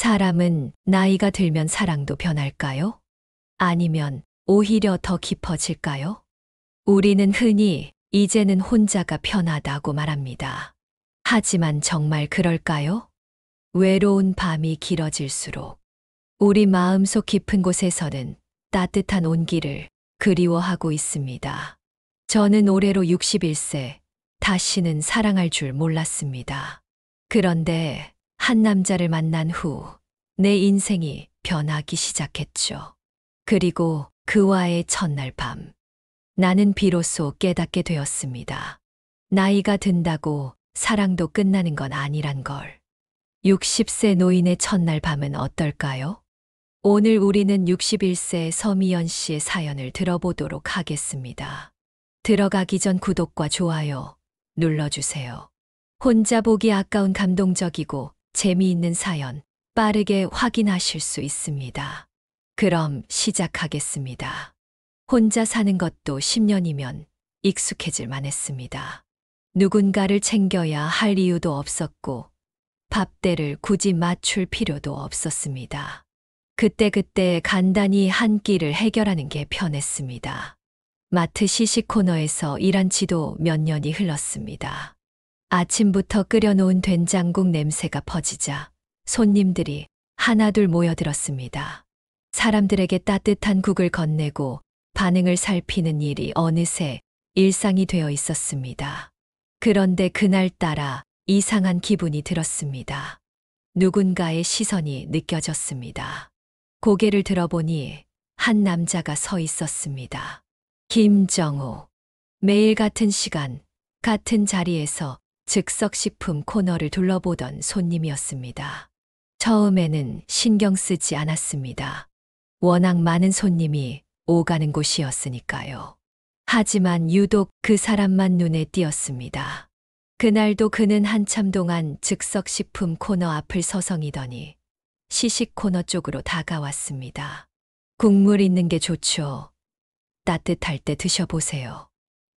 사람은 나이가 들면 사랑도 변할까요? 아니면 오히려 더 깊어질까요? 우리는 흔히 이제는 혼자가 편하다고 말합니다. 하지만 정말 그럴까요? 외로운 밤이 길어질수록 우리 마음속 깊은 곳에서는 따뜻한 온기를 그리워하고 있습니다. 저는 올해로 61세, 다시는 사랑할 줄 몰랐습니다. 그런데 한 남자를 만난 후 내 인생이 변하기 시작했죠. 그리고 그와의 첫날 밤, 나는 비로소 깨닫게 되었습니다. 나이가 든다고 사랑도 끝나는 건 아니란 걸. 60세 노인의 첫날 밤은 어떨까요? 오늘 우리는 61세 서미연 씨의 사연을 들어보도록 하겠습니다. 들어가기 전 구독과 좋아요 눌러주세요. 혼자 보기 아까운 감동적이고 재미있는 사연 빠르게 확인하실 수 있습니다. 그럼 시작하겠습니다. 혼자 사는 것도 10년이면 익숙해질 만했습니다. 누군가를 챙겨야 할 이유도 없었고 밥대를 굳이 맞출 필요도 없었습니다. 그때그때 간단히 한 끼를 해결하는 게 편했습니다. 마트 시식 코너에서 일한 지도 몇 년이 흘렀습니다. 아침부터 끓여놓은 된장국 냄새가 퍼지자 손님들이 하나둘 모여들었습니다. 사람들에게 따뜻한 국을 건네고 반응을 살피는 일이 어느새 일상이 되어 있었습니다. 그런데 그날따라 이상한 기분이 들었습니다. 누군가의 시선이 느껴졌습니다. 고개를 들어보니 한 남자가 서 있었습니다. 김정우. 매일 같은 시간, 같은 자리에서 즉석식품 코너를 둘러보던 손님이었습니다. 처음에는 신경 쓰지 않았습니다. 워낙 많은 손님이 오가는 곳이었으니까요. 하지만 유독 그 사람만 눈에 띄었습니다. 그날도 그는 한참 동안 즉석식품 코너 앞을 서성이더니 시식 코너 쪽으로 다가왔습니다. 국물 있는 게 좋죠. 따뜻할 때 드셔보세요.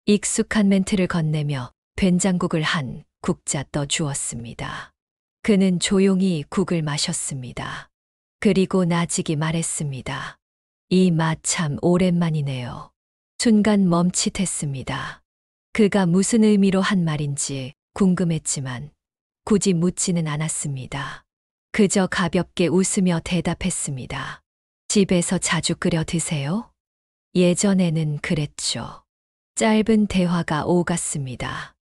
익숙한 멘트를 건네며 된장국을 한 국자 떠주었습니다. 그는 조용히 국을 마셨습니다. 그리고 나직이 말했습니다. 이 맛 참 오랜만이네요. 순간 멈칫했습니다. 그가 무슨 의미로 한 말인지 궁금했지만 굳이 묻지는 않았습니다. 그저 가볍게 웃으며 대답했습니다. 집에서 자주 끓여 드세요? 예전에는 그랬죠. 짧은 대화가 오갔습니다.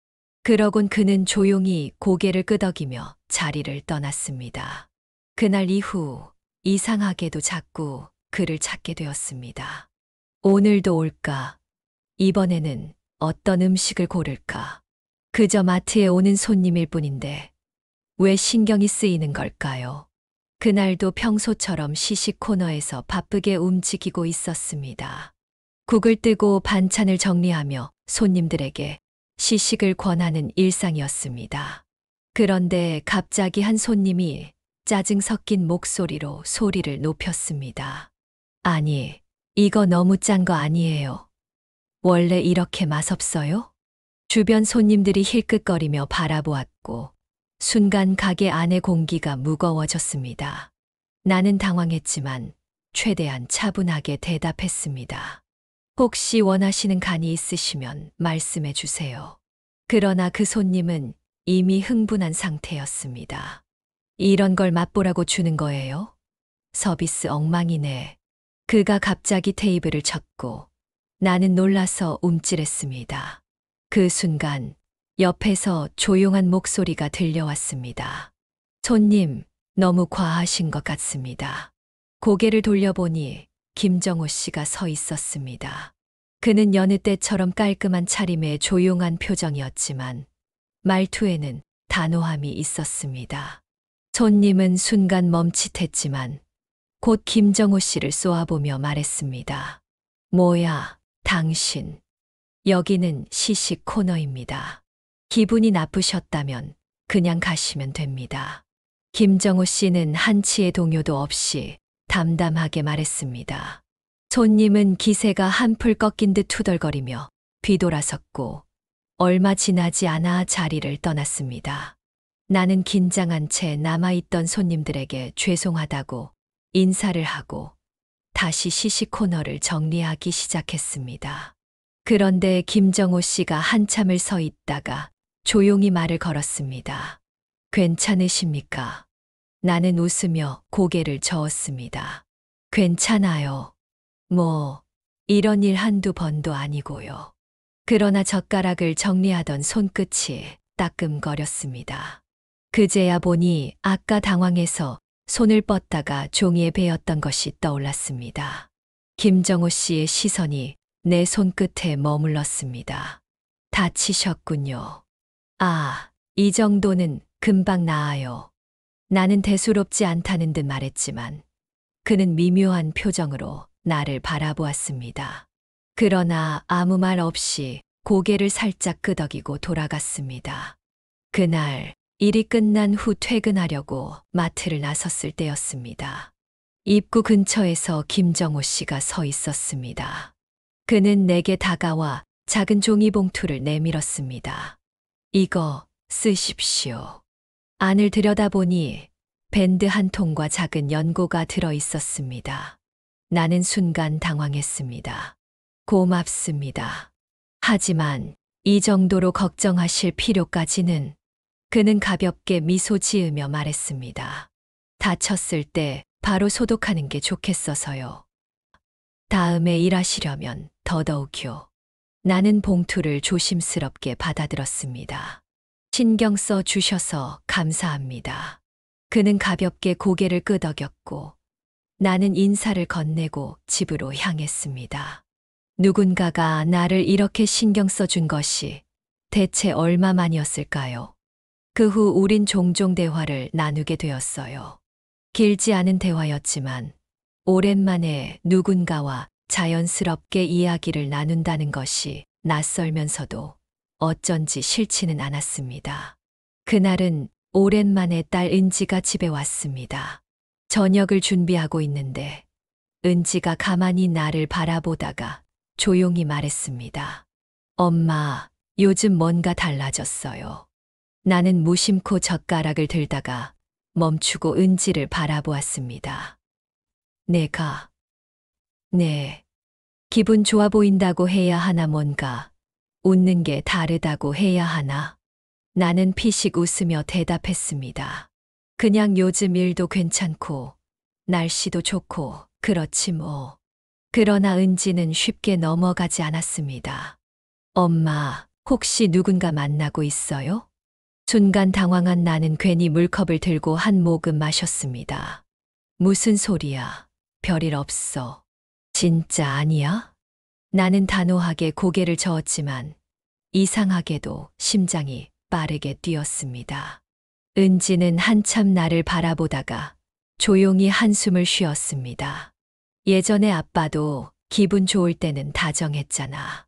그러곤 그는 조용히 고개를 끄덕이며 자리를 떠났습니다. 그날 이후 이상하게도 자꾸 그를 찾게 되었습니다. 오늘도 올까? 이번에는 어떤 음식을 고를까? 그저 마트에 오는 손님일 뿐인데 왜 신경이 쓰이는 걸까요? 그날도 평소처럼 시식 코너에서 바쁘게 움직이고 있었습니다. 국을 뜨고 반찬을 정리하며 손님들에게 시식을 권하는 일상이었습니다. 그런데 갑자기 한 손님이 짜증 섞인 목소리로 소리를 높였습니다. 아니, 이거 너무 짠 거 아니에요? 원래 이렇게 맛없어요? 주변 손님들이 힐끗거리며 바라보았고 순간 가게 안의 공기가 무거워졌습니다. 나는 당황했지만 최대한 차분하게 대답했습니다. 혹시 원하시는 간이 있으시면 말씀해 주세요. 그러나 그 손님은 이미 흥분한 상태였습니다. 이런 걸 맛보라고 주는 거예요? 서비스 엉망이네. 그가 갑자기 테이블을 쳤고 나는 놀라서 움찔했습니다. 그 순간 옆에서 조용한 목소리가 들려왔습니다. 손님, 너무 과하신 것 같습니다. 고개를 돌려보니 김정우 씨가 서 있었습니다. 그는 여느 때처럼 깔끔한 차림에 조용한 표정이었지만 말투에는 단호함이 있었습니다. 손님은 순간 멈칫했지만 곧 김정우 씨를 쏘아보며 말했습니다. 뭐야, 당신. 여기는 시식 코너입니다. 기분이 나쁘셨다면 그냥 가시면 됩니다. 김정우 씨는 한치의 동요도 없이 담담하게 말했습니다. 손님은 기세가 한풀 꺾인 듯 투덜거리며 뒤돌아섰고 얼마 지나지 않아 자리를 떠났습니다. 나는 긴장한 채 남아있던 손님들에게 죄송하다고 인사를 하고 다시 시식 코너를 정리하기 시작했습니다. 그런데 김정호 씨가 한참을 서 있다가 조용히 말을 걸었습니다. 괜찮으십니까? 나는 웃으며 고개를 저었습니다. 괜찮아요. 뭐, 이런 일 한두 번도 아니고요. 그러나 젓가락을 정리하던 손끝이 따끔거렸습니다. 그제야 보니 아까 당황해서 손을 뻗다가 종이에 베었던 것이 떠올랐습니다. 김정호 씨의 시선이 내 손끝에 머물렀습니다. 다치셨군요. 아, 이 정도는 금방 나아요. 나는 대수롭지 않다는 듯 말했지만 그는 미묘한 표정으로 나를 바라보았습니다. 그러나 아무 말 없이 고개를 살짝 끄덕이고 돌아갔습니다. 그날 일이 끝난 후 퇴근하려고 마트를 나섰을 때였습니다. 입구 근처에서 김정호 씨가 서 있었습니다. 그는 내게 다가와 작은 종이봉투를 내밀었습니다. 이거 쓰십시오. 안을 들여다보니 밴드 한 통과 작은 연고가 들어 있었습니다. 나는 순간 당황했습니다. 고맙습니다. 하지만 이 정도로 걱정하실 필요까지는. 그는 가볍게 미소 지으며 말했습니다. 다쳤을 때 바로 소독하는 게 좋겠어서요. 다음에 일하시려면 더더욱요. 나는 봉투를 조심스럽게 받아들었습니다. 신경 써 주셔서 감사합니다. 그는 가볍게 고개를 끄덕였고 나는 인사를 건네고 집으로 향했습니다. 누군가가 나를 이렇게 신경 써준 것이 대체 얼마만이었을까요? 그 후 우린 종종 대화를 나누게 되었어요. 길지 않은 대화였지만 오랜만에 누군가와 자연스럽게 이야기를 나눈다는 것이 낯설면서도 어쩐지 싫지는 않았습니다. 그날은 오랜만에 딸 은지가 집에 왔습니다. 저녁을 준비하고 있는데 은지가 가만히 나를 바라보다가 조용히 말했습니다. 엄마, 요즘 뭔가 달라졌어요. 나는 무심코 젓가락을 들다가 멈추고 은지를 바라보았습니다. 네. 기분 좋아 보인다고 해야 하나 뭔가 웃는 게 다르다고 해야 하나. 나는 피식 웃으며 대답했습니다. 그냥 요즘 일도 괜찮고 날씨도 좋고 그렇지 뭐. 그러나 은지는 쉽게 넘어가지 않았습니다. 엄마, 혹시 누군가 만나고 있어요? 순간 당황한 나는 괜히 물컵을 들고 한 모금 마셨습니다. 무슨 소리야? 별일 없어. 진짜 아니야? 나는 단호하게 고개를 저었지만 이상하게도 심장이 빠르게 뛰었습니다. 은지는 한참 나를 바라보다가 조용히 한숨을 쉬었습니다. 예전에 아빠도 기분 좋을 때는 다정했잖아.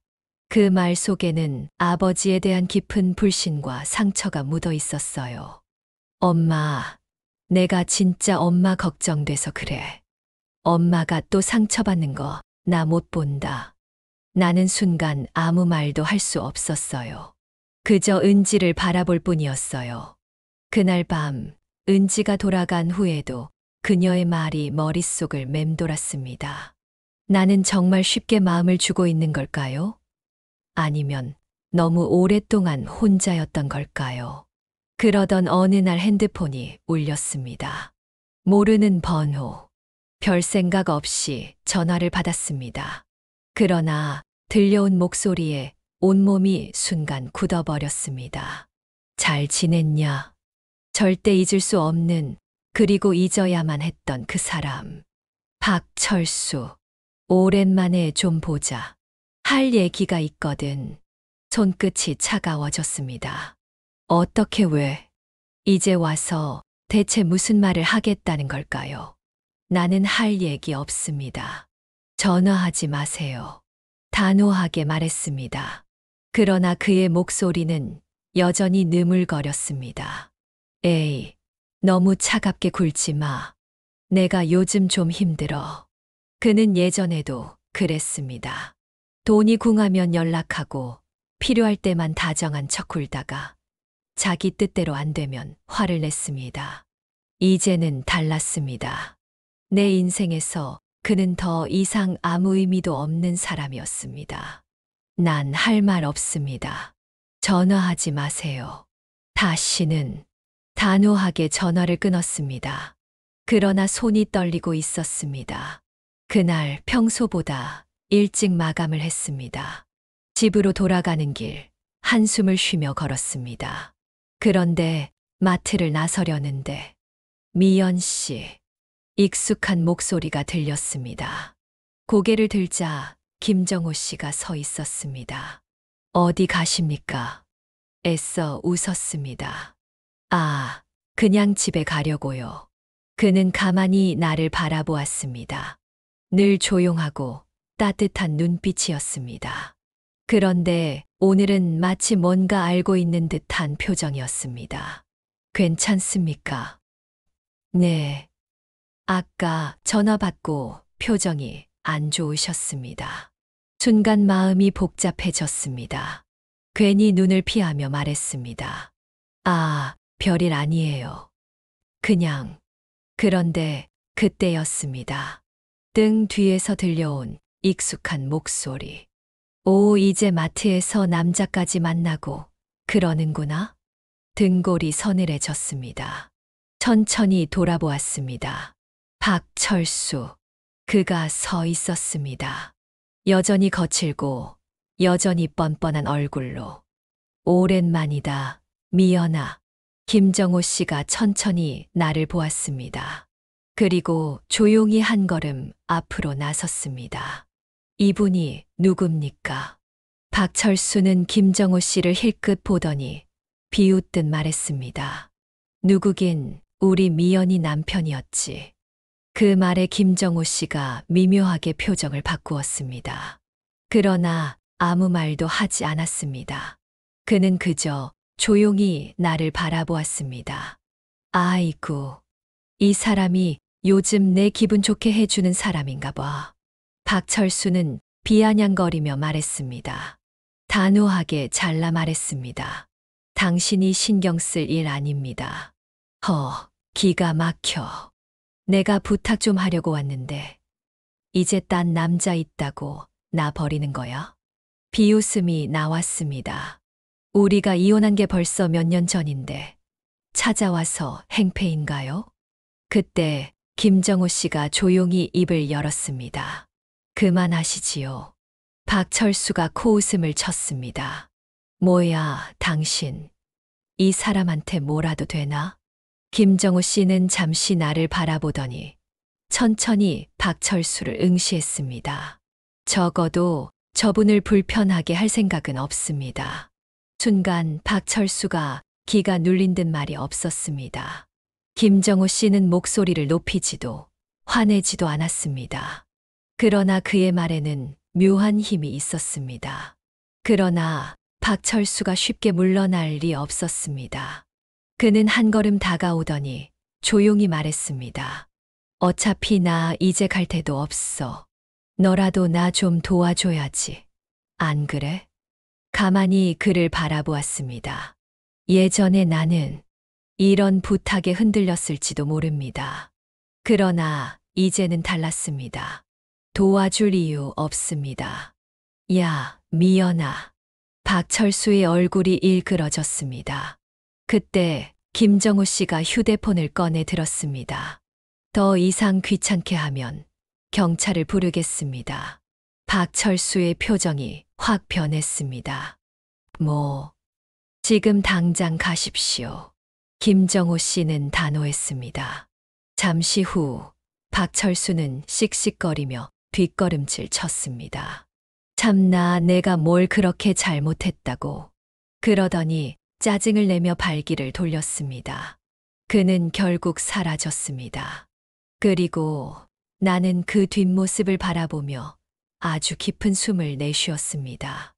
그 말 속에는 아버지에 대한 깊은 불신과 상처가 묻어 있었어요. 엄마, 내가 진짜 엄마 걱정돼서 그래. 엄마가 또 상처받는 거 나 못 본다. 나는 순간 아무 말도 할 수 없었어요. 그저 은지를 바라볼 뿐이었어요. 그날 밤 은지가 돌아간 후에도 그녀의 말이 머릿속을 맴돌았습니다. 나는 정말 쉽게 마음을 주고 있는 걸까요? 아니면 너무 오랫동안 혼자였던 걸까요? 그러던 어느 날 핸드폰이 울렸습니다. 모르는 번호. 별 생각 없이 전화를 받았습니다. 그러나 들려온 목소리에 온몸이 순간 굳어버렸습니다. 잘 지냈냐? 절대 잊을 수 없는, 그리고 잊어야만 했던 그 사람. 박철수. 오랜만에 좀 보자. 할 얘기가 있거든. 손끝이 차가워졌습니다. 어떻게 왜? 이제 와서 대체 무슨 말을 하겠다는 걸까요? 나는 할 얘기 없습니다. 전화하지 마세요. 단호하게 말했습니다. 그러나 그의 목소리는 여전히 느물거렸습니다. 에이, 너무 차갑게 굴지 마. 내가 요즘 좀 힘들어. 그는 예전에도 그랬습니다. 돈이 궁하면 연락하고 필요할 때만 다정한 척 굴다가 자기 뜻대로 안 되면 화를 냈습니다. 이제는 달랐습니다. 내 인생에서 그는 더 이상 아무 의미도 없는 사람이었습니다. 난 할 말 없습니다. 전화하지 마세요. 다시는 단호하게 전화를 끊었습니다. 그러나 손이 떨리고 있었습니다. 그날 평소보다 일찍 마감을 했습니다. 집으로 돌아가는 길 한숨을 쉬며 걸었습니다. 그런데 마트를 나서려는데 미연 씨, 익숙한 목소리가 들렸습니다. 고개를 들자 김정호 씨가 서 있었습니다. 어디 가십니까? 애써 웃었습니다. 아, 그냥 집에 가려고요. 그는 가만히 나를 바라보았습니다. 늘 조용하고 따뜻한 눈빛이었습니다. 그런데 오늘은 마치 뭔가 알고 있는 듯한 표정이었습니다. 괜찮습니까? 네. 아까 전화 받고 표정이 안 좋으셨습니다. 순간 마음이 복잡해졌습니다. 괜히 눈을 피하며 말했습니다. 아, 별일 아니에요. 그냥. 그런데 그때였습니다. 등 뒤에서 들려온 익숙한 목소리. 오, 이제 마트에서 남자까지 만나고 그러는구나? 등골이 서늘해졌습니다. 천천히 돌아보았습니다. 박철수. 그가 서 있었습니다. 여전히 거칠고 여전히 뻔뻔한 얼굴로. 오랜만이다, 미연아. 김정호 씨가 천천히 나를 보았습니다. 그리고 조용히 한 걸음 앞으로 나섰습니다. 이분이 누굽니까? 박철수는 김정호 씨를 힐끗 보더니 비웃듯 말했습니다. 누구긴 우리 미연이 남편이었지. 그 말에 김정호 씨가 미묘하게 표정을 바꾸었습니다. 그러나 아무 말도 하지 않았습니다. 그는 그저 조용히 나를 바라보았습니다. 아이고, 이 사람이 요즘 내 기분 좋게 해주는 사람인가 봐. 박철수는 비아냥거리며 말했습니다. 단호하게 잘라 말했습니다. 당신이 신경 쓸 일 아닙니다. 기가 막혀. 내가 부탁 좀 하려고 왔는데 이제 딴 남자 있다고 나 버리는 거야? 비웃음이 나왔습니다. 우리가 이혼한 게 벌써 몇 년 전인데 찾아와서 행패인가요? 그때 김정호 씨가 조용히 입을 열었습니다. 그만하시지요. 박철수가 코웃음을 쳤습니다. 뭐야, 당신. 이 사람한테 뭐라도 되나? 김정호 씨는 잠시 나를 바라보더니 천천히 박철수를 응시했습니다. 적어도 저분을 불편하게 할 생각은 없습니다. 순간 박철수가 기가 눌린 듯 말이 없었습니다. 김정호 씨는 목소리를 높이지도 화내지도 않았습니다. 그러나 그의 말에는 묘한 힘이 있었습니다. 그러나 박철수가 쉽게 물러날 리 없었습니다. 그는 한 걸음 다가오더니 조용히 말했습니다. 어차피 나 이제 갈 데도 없어. 너라도 나 좀 도와줘야지. 안 그래? 가만히 그를 바라보았습니다. 예전에 나는 이런 부탁에 흔들렸을지도 모릅니다. 그러나 이제는 달랐습니다. 도와줄 이유 없습니다. 야, 미연아. 박철수의 얼굴이 일그러졌습니다. 그때 김정호 씨가 휴대폰을 꺼내 들었습니다. 더 이상 귀찮게 하면 경찰을 부르겠습니다. 박철수의 표정이 확 변했습니다. 지금 당장 가십시오. 김정호 씨는 단호했습니다. 잠시 후 박철수는 씩씩거리며 뒷걸음질 쳤습니다. 참나 내가 뭘 그렇게 잘못했다고. 그러더니 짜증을 내며 발길을 돌렸습니다. 그는 결국 사라졌습니다. 그리고 나는 그 뒷모습을 바라보며 아주 깊은 숨을 내쉬었습니다.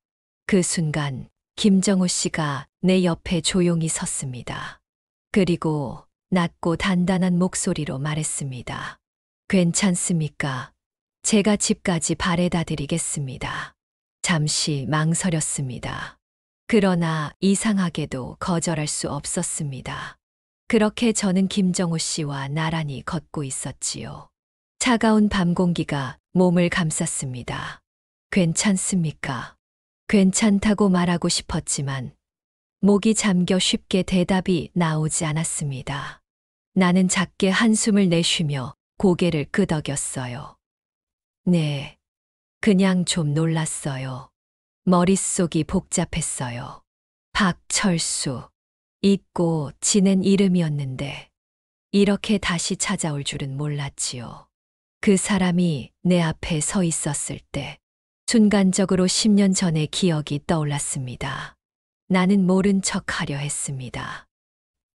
그 순간 김정호 씨가 내 옆에 조용히 섰습니다. 그리고 낮고 단단한 목소리로 말했습니다. 괜찮습니까? 제가 집까지 바래다 드리겠습니다. 잠시 망설였습니다. 그러나 이상하게도 거절할 수 없었습니다. 그렇게 저는 김정호 씨와 나란히 걷고 있었지요. 차가운 밤 공기가 몸을 감쌌습니다. 괜찮습니까? 괜찮다고 말하고 싶었지만 목이 잠겨 쉽게 대답이 나오지 않았습니다. 나는 작게 한숨을 내쉬며 고개를 끄덕였어요. 네, 그냥 좀 놀랐어요. 머릿속이 복잡했어요. 박철수. 잊고 지낸 이름이었는데 이렇게 다시 찾아올 줄은 몰랐지요. 그 사람이 내 앞에 서 있었을 때 순간적으로 10년 전의 기억이 떠올랐습니다. 나는 모른 척 하려 했습니다.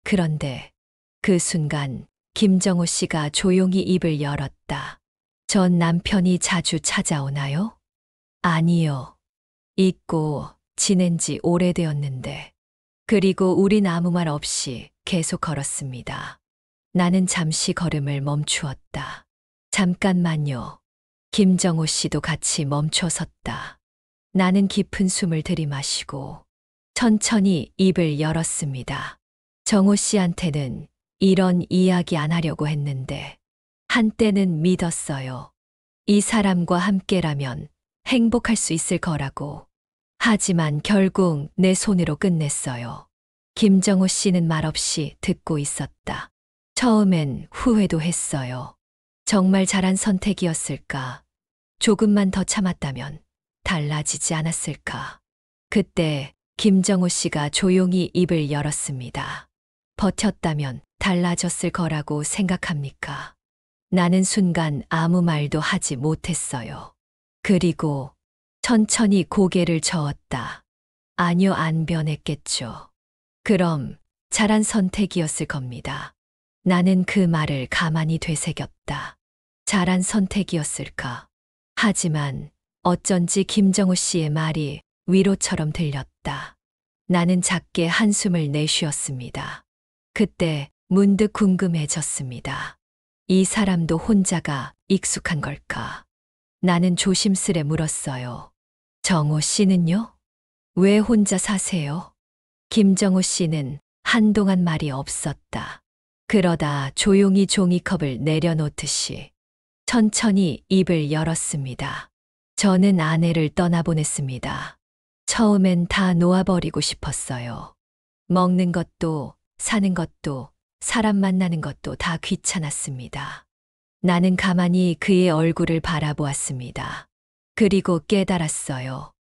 그런데 그 순간 김정호 씨가 조용히 입을 열었다. 전 남편이 자주 찾아오나요? 아니요. 잊고 지낸 지 오래되었는데. 그리고 우린 아무 말 없이 계속 걸었습니다. 나는 잠시 걸음을 멈추었다. 잠깐만요. 김정호 씨도 같이 멈춰 섰다. 나는 깊은 숨을 들이마시고 천천히 입을 열었습니다. 정호 씨한테는 이런 이야기 안 하려고 했는데 한때는 믿었어요. 이 사람과 함께라면 행복할 수 있을 거라고. 하지만 결국 내 손으로 끝냈어요. 김정호 씨는 말없이 듣고 있었다. 처음엔 후회도 했어요. 정말 잘한 선택이었을까? 조금만 더 참았다면 달라지지 않았을까? 그때 김정호 씨가 조용히 입을 열었습니다. 버텼다면 달라졌을 거라고 생각합니까? 나는 순간 아무 말도 하지 못했어요. 그리고 천천히 고개를 저었다. 아니요, 안 변했겠죠. 그럼 잘한 선택이었을 겁니다. 나는 그 말을 가만히 되새겼다. 잘한 선택이었을까? 하지만 어쩐지 김정호 씨의 말이 위로처럼 들렸다. 나는 작게 한숨을 내쉬었습니다. 그때 문득 궁금해졌습니다. 이 사람도 혼자가 익숙한 걸까? 나는 조심스레 물었어요. 정호 씨는요? 왜 혼자 사세요? 김정호 씨는 한동안 말이 없었다. 그러다 조용히 종이컵을 내려놓듯이 천천히 입을 열었습니다. 저는 아내를 떠나보냈습니다. 처음엔 다 놓아버리고 싶었어요. 먹는 것도, 사는 것도, 사람 만나는 것도 다 귀찮았습니다. 나는 가만히 그의 얼굴을 바라보았습니다. 그리고 깨달았어요.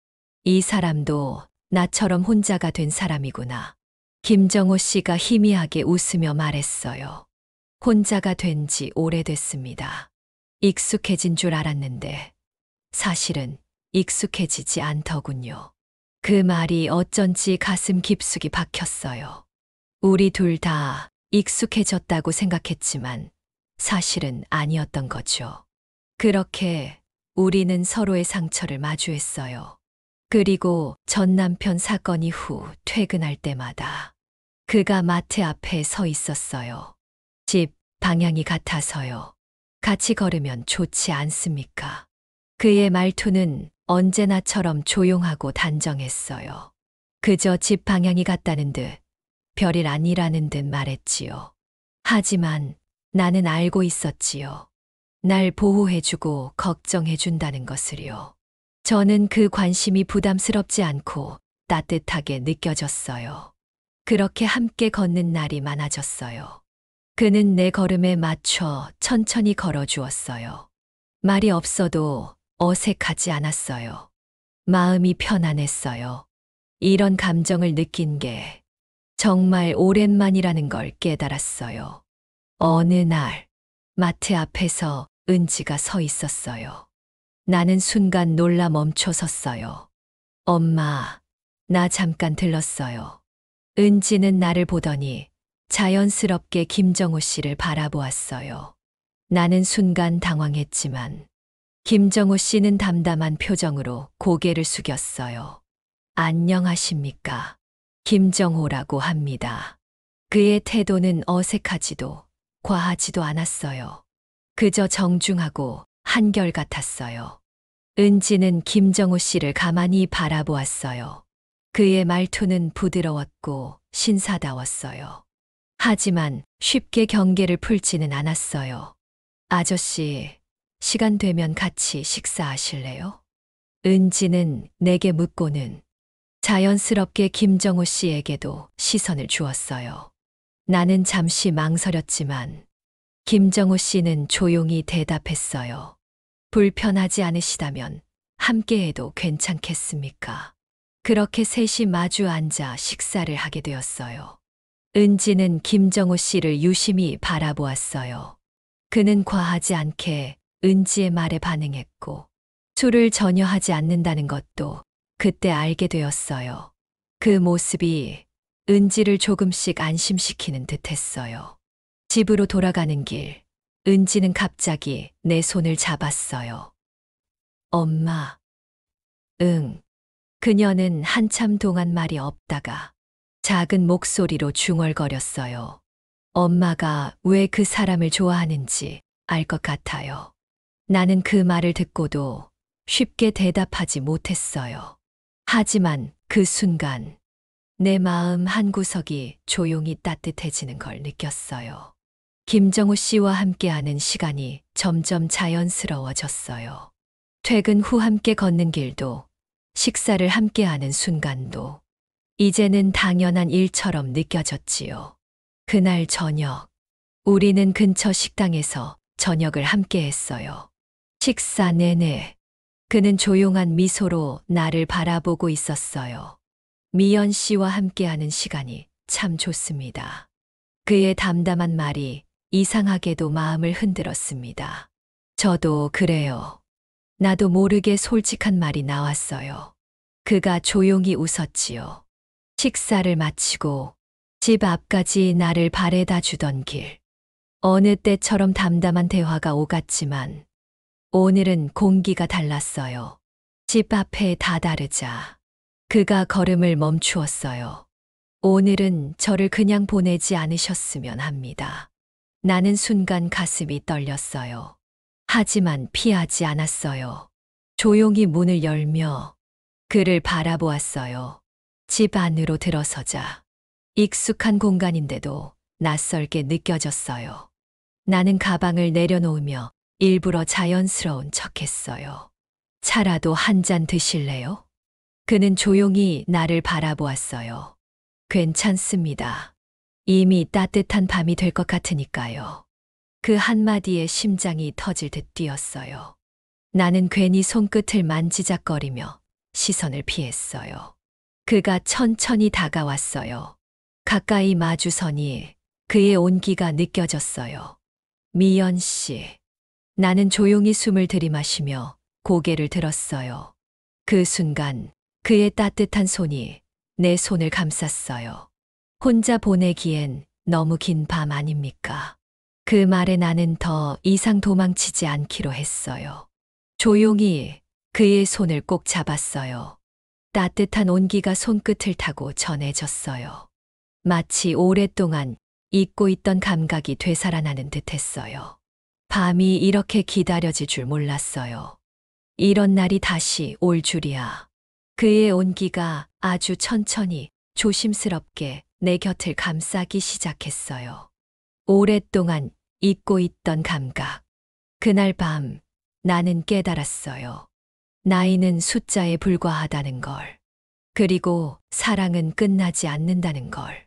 이 사람도 나처럼 혼자가 된 사람이구나. 김정호 씨가 희미하게 웃으며 말했어요. 혼자가 된 지 오래됐습니다. 익숙해진 줄 알았는데 사실은 익숙해지지 않더군요. 그 말이 어쩐지 가슴 깊숙이 박혔어요. 우리 둘 다 익숙해졌다고 생각했지만 사실은 아니었던 거죠. 그렇게 우리는 서로의 상처를 마주했어요. 그리고 전 남편 사건 이후 퇴근할 때마다 그가 마트 앞에 서 있었어요. 집 방향이 같아서요. 같이 걸으면 좋지 않습니까? 그의 말투는 언제나처럼 조용하고 단정했어요. 그저 집 방향이 같다는 듯 별일 아니라는 듯 말했지요. 하지만 나는 알고 있었지요. 날 보호해주고 걱정해준다는 것을요. 저는 그 관심이 부담스럽지 않고 따뜻하게 느껴졌어요. 그렇게 함께 걷는 날이 많아졌어요. 그는 내 걸음에 맞춰 천천히 걸어주었어요. 말이 없어도 어색하지 않았어요. 마음이 편안했어요. 이런 감정을 느낀 게 정말 오랜만이라는 걸 깨달았어요. 어느 날 마트 앞에서 은지가 서 있었어요. 나는 순간 놀라 멈춰 섰어요. 엄마, 나 잠깐 들렀어요. 은지는 나를 보더니 자연스럽게 김정호 씨를 바라보았어요. 나는 순간 당황했지만 김정호 씨는 담담한 표정으로 고개를 숙였어요. 안녕하십니까? 김정호라고 합니다. 그의 태도는 어색하지도 과하지도 않았어요. 그저 정중하고 한결같았어요. 은지는 김정호 씨를 가만히 바라보았어요. 그의 말투는 부드러웠고 신사다웠어요. 하지만 쉽게 경계를 풀지는 않았어요. 아저씨, 시간 되면 같이 식사하실래요? 은지는 내게 묻고는 자연스럽게 김정우 씨에게도 시선을 주었어요. 나는 잠시 망설였지만 김정우 씨는 조용히 대답했어요. 불편하지 않으시다면 함께해도 괜찮겠습니까? 그렇게 셋이 마주 앉아 식사를 하게 되었어요. 은지는 김정우 씨를 유심히 바라보았어요. 그는 과하지 않게 은지의 말에 반응했고 술을 전혀 하지 않는다는 것도 그때 알게 되었어요. 그 모습이 은지를 조금씩 안심시키는 듯했어요. 집으로 돌아가는 길, 은지는 갑자기 내 손을 잡았어요. 엄마. 응. 그녀는 한참 동안 말이 없다가 작은 목소리로 중얼거렸어요. 엄마가 왜 그 사람을 좋아하는지 알 것 같아요. 나는 그 말을 듣고도 쉽게 대답하지 못했어요. 하지만 그 순간 내 마음 한구석이 조용히 따뜻해지는 걸 느꼈어요. 김정우 씨와 함께하는 시간이 점점 자연스러워졌어요. 퇴근 후 함께 걷는 길도, 식사를 함께하는 순간도 이제는 당연한 일처럼 느껴졌지요. 그날 저녁, 우리는 근처 식당에서 저녁을 함께 했어요. 식사 내내 그는 조용한 미소로 나를 바라보고 있었어요. 미연 씨와 함께하는 시간이 참 좋습니다. 그의 담담한 말이 이상하게도 마음을 흔들었습니다. 저도 그래요. 나도 모르게 솔직한 말이 나왔어요. 그가 조용히 웃었지요. 식사를 마치고 집 앞까지 나를 바래다 주던 길. 어느 때처럼 담담한 대화가 오갔지만 오늘은 공기가 달랐어요. 집 앞에 다다르자 그가 걸음을 멈추었어요. 오늘은 저를 그냥 보내지 않으셨으면 합니다. 나는 순간 가슴이 떨렸어요. 하지만 피하지 않았어요. 조용히 문을 열며 그를 바라보았어요. 집 안으로 들어서자 익숙한 공간인데도 낯설게 느껴졌어요. 나는 가방을 내려놓으며 일부러 자연스러운 척했어요. 차라도 한 잔 드실래요? 그는 조용히 나를 바라보았어요. 괜찮습니다. 이미 따뜻한 밤이 될 것 같으니까요. 그 한마디에 심장이 터질 듯 뛰었어요. 나는 괜히 손끝을 만지작거리며 시선을 피했어요. 그가 천천히 다가왔어요. 가까이 마주서니 그의 온기가 느껴졌어요. 미연 씨. 나는 조용히 숨을 들이마시며 고개를 들었어요. 그 순간 그의 따뜻한 손이 내 손을 감쌌어요. 혼자 보내기엔 너무 긴 밤 아닙니까? 그 말에 나는 더 이상 도망치지 않기로 했어요. 조용히 그의 손을 꼭 잡았어요. 따뜻한 온기가 손끝을 타고 전해졌어요. 마치 오랫동안 잊고 있던 감각이 되살아나는 듯했어요. 밤이 이렇게 기다려질 줄 몰랐어요. 이런 날이 다시 올 줄이야. 그의 온기가 아주 천천히 조심스럽게 내 곁을 감싸기 시작했어요. 오랫동안 잊고 있던 감각. 그날 밤 나는 깨달았어요. 나이는 숫자에 불과하다는 걸. 그리고 사랑은 끝나지 않는다는 걸.